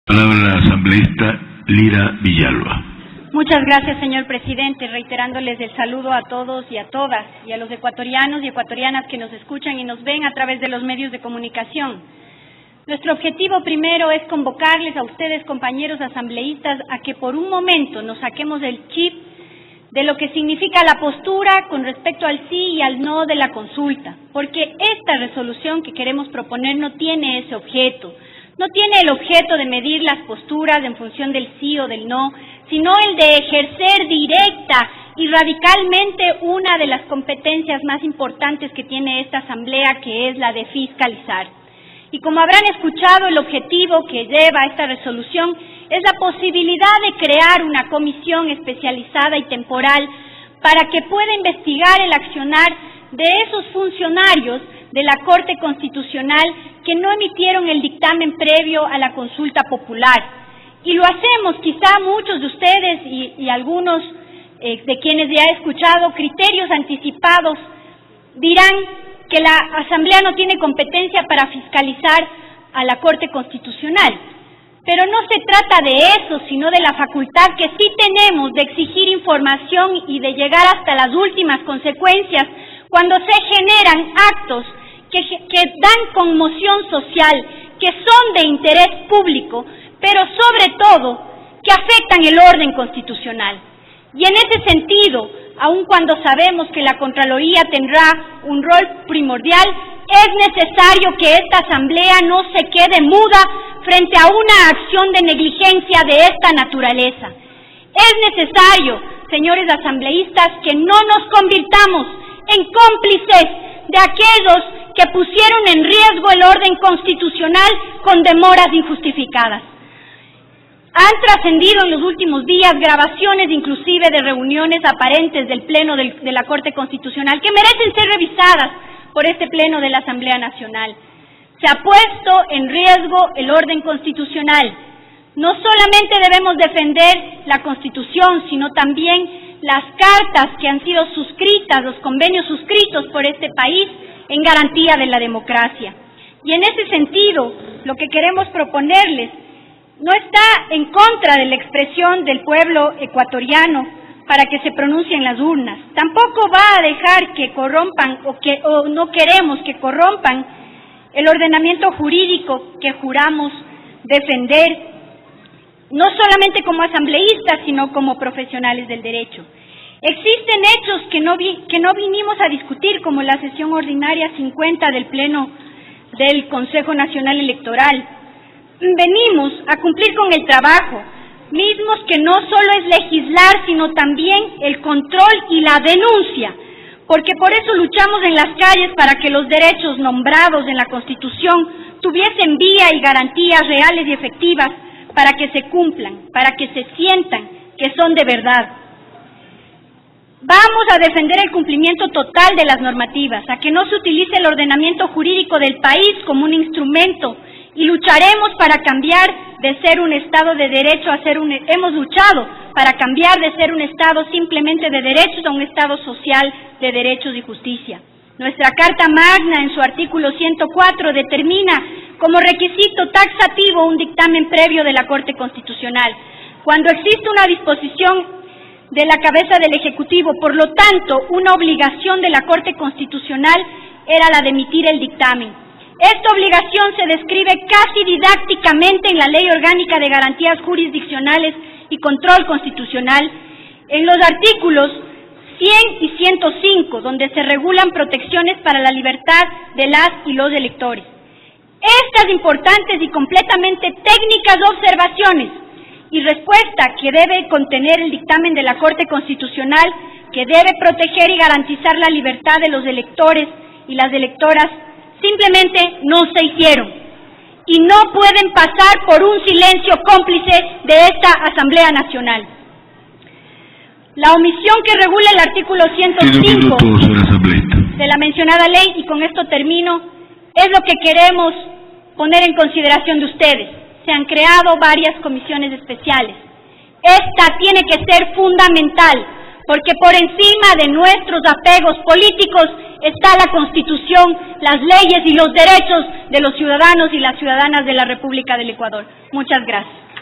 Palabra la asambleísta Lira Villalba. Muchas gracias, señor presidente, reiterándoles el saludo a todos y a todas, y a los ecuatorianos y ecuatorianas que nos escuchan y nos ven a través de los medios de comunicación. Nuestro objetivo primero es convocarles a ustedes, compañeros asambleístas, a que por un momento nos saquemos del chip de lo que significa la postura con respecto al sí y al no de la consulta, porque esta resolución que queremos proponer no tiene ese objeto. No tiene el objeto de medir las posturas en función del sí o del no, sino el de ejercer directa y radicalmente una de las competencias más importantes que tiene esta asamblea, que es la de fiscalizar. Y como habrán escuchado, el objetivo que lleva esta resolución es la posibilidad de crear una comisión especializada y temporal para que pueda investigar el accionar de esos funcionarios de la Corte Constitucional que no emitieron el dictamen previo a la consulta popular. Y lo hacemos, quizá muchos de ustedes y algunos de quienes ya he escuchado criterios anticipados dirán que la Asamblea no tiene competencia para fiscalizar a la Corte Constitucional. Pero no se trata de eso, sino de la facultad que sí tenemos de exigir información y de llegar hasta las últimas consecuencias cuando se generan actos que dan conmoción social, que son de interés público, pero sobre todo que afectan el orden constitucional. Y en ese sentido, aun cuando sabemos que la Contraloría tendrá un rol primordial, es necesario que esta asamblea no se quede muda frente a una acción de negligencia de esta naturaleza. Es necesario, señores asambleístas, que no nos convirtamos en cómplices de aquellos que pusieron en riesgo el orden constitucional con demoras injustificadas. Han trascendido en los últimos días grabaciones inclusive de reuniones aparentes del Pleno de la Corte Constitucional que merecen ser revisadas por este Pleno de la Asamblea Nacional. Se ha puesto en riesgo el orden constitucional. No solamente debemos defender la Constitución, sino también las cartas que han sido suscritas, los convenios suscritos por este país en garantía de la democracia. Y en ese sentido, lo que queremos proponerles no está en contra de la expresión del pueblo ecuatoriano para que se pronuncie en las urnas. Tampoco va a dejar que corrompan o no queremos que corrompan el ordenamiento jurídico que juramos defender, no solamente como asambleístas, sino como profesionales del derecho. Existen hechos que no vinimos a discutir, como la sesión ordinaria 50 del Pleno del Consejo Nacional Electoral. Venimos a cumplir con el trabajo, mismos que no solo es legislar, sino también el control y la denuncia, porque por eso luchamos en las calles para que los derechos nombrados en la Constitución tuviesen vía y garantías reales y efectivas para que se cumplan, para que se sientan que son de verdad. Vamos a defender el cumplimiento total de las normativas, a que no se utilice el ordenamiento jurídico del país como un instrumento, y lucharemos para cambiar de ser un Estado de derecho a ser hemos luchado para cambiar de ser un Estado simplemente de derechos a un Estado social de derechos y justicia. Nuestra Carta Magna, en su artículo 104, determina como requisito taxativo un dictamen previo de la Corte Constitucional. Cuando existe una disposición de la cabeza del Ejecutivo, por lo tanto, una obligación de la Corte Constitucional era la de emitir el dictamen. Esta obligación se describe casi didácticamente en la Ley Orgánica de Garantías Jurisdiccionales y Control Constitucional, en los artículos 100 y 105, donde se regulan protecciones para la libertad de las y los electores. Estas importantes y completamente técnicas observaciones y respuesta que debe contener el dictamen de la Corte Constitucional, que debe proteger y garantizar la libertad de los electores y las electoras, simplemente no se hicieron y no pueden pasar por un silencio cómplice de esta Asamblea Nacional. La omisión que regula el artículo 105 de la mencionada ley, y con esto termino, es lo que queremos poner en consideración de ustedes. Se han creado varias comisiones especiales. Esta tiene que ser fundamental porque por encima de nuestros apegos políticos está la Constitución, las leyes y los derechos de los ciudadanos y las ciudadanas de la República del Ecuador. Muchas gracias.